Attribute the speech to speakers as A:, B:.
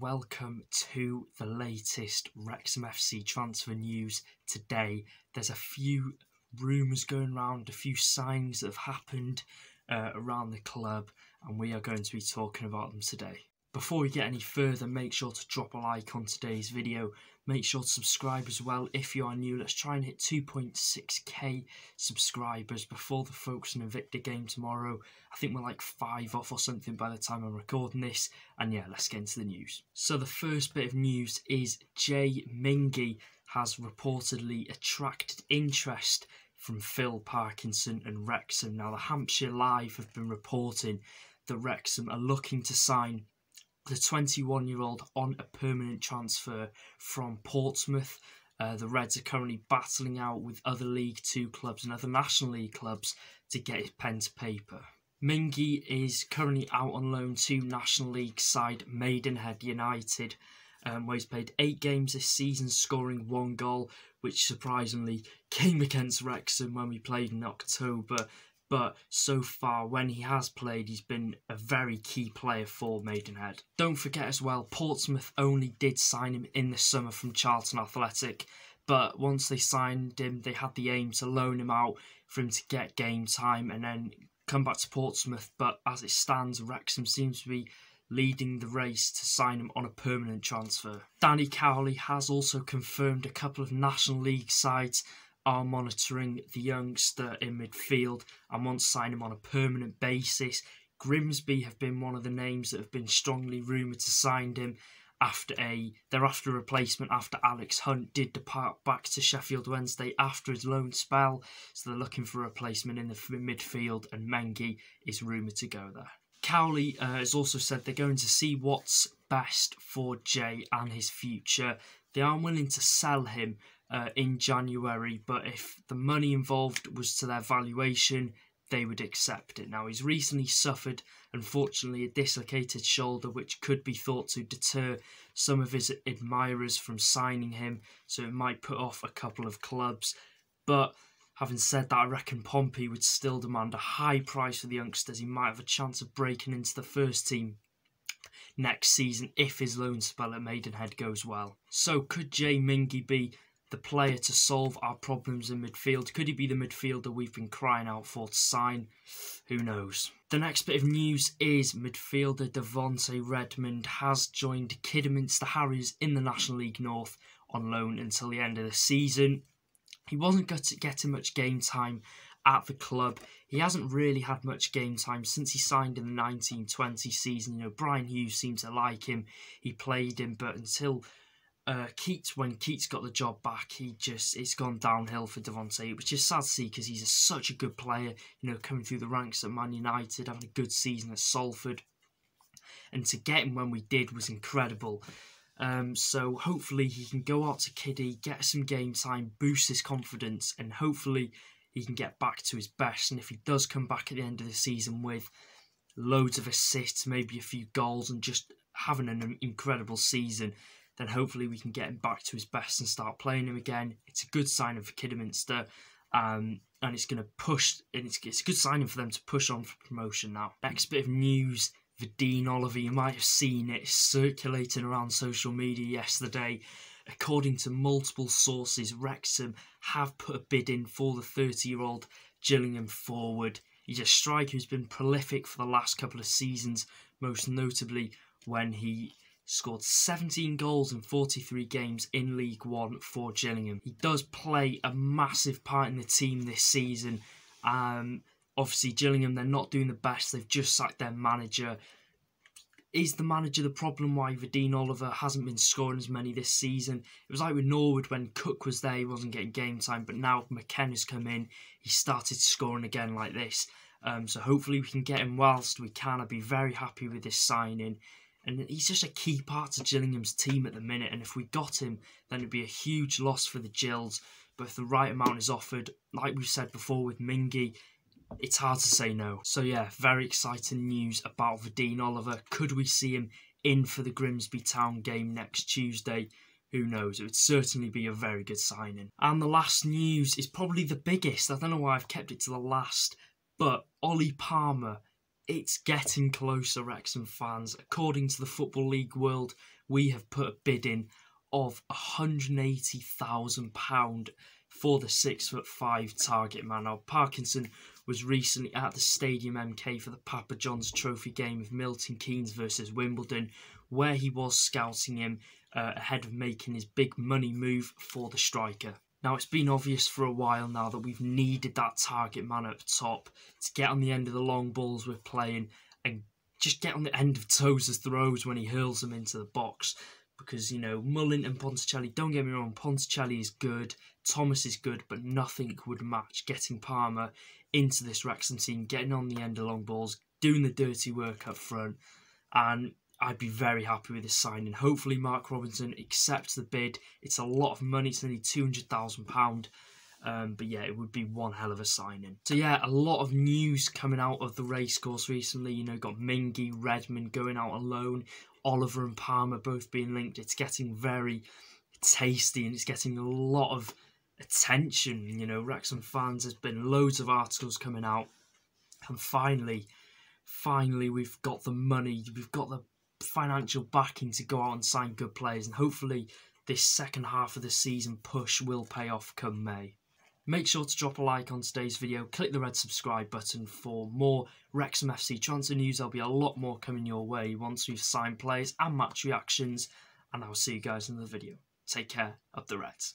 A: welcome to the latest Wrexham FC transfer news today. There's a few rumours going around, a few signings that have happened around the club, and we are going to be talking about them today. Before we get any further, make sure to drop a like on today's video. Make sure to subscribe as well if you are new. Let's try and hit 2.6k subscribers before the Folkestone and Victor game tomorrow. I think we're like 5 off or something by the time I'm recording this. And yeah, let's get into the news. So the first bit of news is Mingi has reportedly attracted interest from Phil Parkinson and Wrexham. Now the Hampshire Live have been reporting that Wrexham are looking to sign the 21-year-old on a permanent transfer from Portsmouth. The Reds are currently battling out with other League 2 clubs and other National League clubs to get his pen to paper. Mingi is currently out on loan to National League side Maidenhead United, where he's played 8 games this season, scoring 1 goal, which surprisingly came against Wrexham when we played in October. But so far, when he has played, he's been a very key player for Maidenhead. Don't forget as well, Portsmouth only did sign him in the summer from Charlton Athletic. But once they signed him, they had the aim to loan him out for him to get game time and then come back to Portsmouth. But as it stands, Wrexham seems to be leading the race to sign him on a permanent transfer. Danny Cowley has also confirmed a couple of National League sides are monitoring the youngster in midfield and want to sign him on a permanent basis. Grimsby have been one of the names that have been strongly rumoured to sign him they're after a replacement after Alex Hunt did depart back to Sheffield Wednesday after his loan spell, so they're looking for a replacement in the midfield, and Mingi is rumoured to go there. Cowley has also said they're going to see what's best for Jay and his future. They are willing to sell him in January, but if the money involved was to their valuation, they would accept it. Now, he's recently suffered, unfortunately, a dislocated shoulder, which could be thought to deter some of his admirers from signing him, so it might put off a couple of clubs. But having said that, I reckon Pompey would still demand a high price for the youngsters. He might have a chance of breaking into the first team next season if his loan spell at Maidenhead goes well. So could Jay Mingi be the player to solve our problems in midfield? Could he be the midfielder we've been crying out for to sign? Who knows? The next bit of news is midfielder Devonte Redmond has joined Kidderminster Harriers in the National League North on loan until the end of the season. He wasn't getting much game time at the club. He hasn't really had much game time since he signed in the 1920 season. You know, Brian Hughes seemed to like him. He played him, but until when Keats got the job back, it's gone downhill for Devante, which is sad to see because he's such a good player, you know, coming through the ranks at Man United, having a good season at Salford, and to get him when we did was incredible. So hopefully he can go out to Kiddie, get some game time, boost his confidence, and hopefully he can get back to his best. And if he does come back at the end of the season with loads of assists, maybe a few goals, and just having an incredible season, then hopefully we can get him back to his best and start playing him again. It's a good signing for Kidderminster, and it's going to push. And it's a good signing for them to push on for promotion now. Next bit of news: Vadaine Oliver. You might have seen it circulating around social media yesterday. According to multiple sources, Wrexham have put a bid in for the 30-year-old Gillingham forward. He's a striker who's been prolific for the last couple of seasons, most notably when he scored 17 goals in 43 games in League One for Gillingham. He does play a massive part in the team this season. Obviously, Gillingham, they're not doing the best. They've just sacked their manager. Is the manager the problem why Vadaine Oliver hasn't been scoring as many this season? It was like with Norwood when Cook was there, he wasn't getting game time, but now McKenna's come in, he started scoring again like this. So hopefully we can get him whilst we can. I'd be very happy with this signing. And he's just a key part of Gillingham's team at the minute. And if we got him, then it'd be a huge loss for the Gills. But if the right amount is offered, like we've said before with Mingi, it's hard to say no. So yeah, very exciting news about Vadaine Oliver. Could we see him in for the Grimsby Town game next Tuesday? Who knows? It would certainly be a very good signing. And the last news is probably the biggest. I don't know why I've kept it to the last. But Ollie Palmer It's getting closer, Wrexham fans. According to the Football League World we have put a bid in of £180,000 for the 6'5" target man. Now, Parkinson was recently at the Stadium MK for the Papa John's Trophy game of Milton Keynes versus Wimbledon, where he was scouting him ahead of making his big money move for the striker. Now, it's been obvious for a while now that we've needed that target man up top to get on the end of the long balls we're playing and just get on the end of Tozer's throws when he hurls them into the box. Because, you know, Mullin and Ponticelli, don't get me wrong, Ponticelli is good, Thomas is good, but nothing would match getting Palmer into this Wrexham team, getting on the end of long balls, doing the dirty work up front, and I'd be very happy with this signing. Hopefully Mark Robinson accepts the bid. It's a lot of money, it's nearly £200,000, but yeah, it would be one hell of a signing. So yeah, a lot of news coming out of the racecourse recently. You know, got Mingi, Redmond going out on loan, Oliver and Palmer both being linked. It's getting very tasty and it's getting a lot of attention. You know, Wrexham fans, there's been loads of articles coming out, and finally we've got the money, we've got the financial backing to go out and sign good players, and hopefully this second half of the season push will pay off come May. Make sure to drop a like on today's video, click the red subscribe button for more Wrexham FC transfer news. There'll be a lot more coming your way once we've signed players and match reactions, and I'll see you guys in the video. Take care, up the Reds.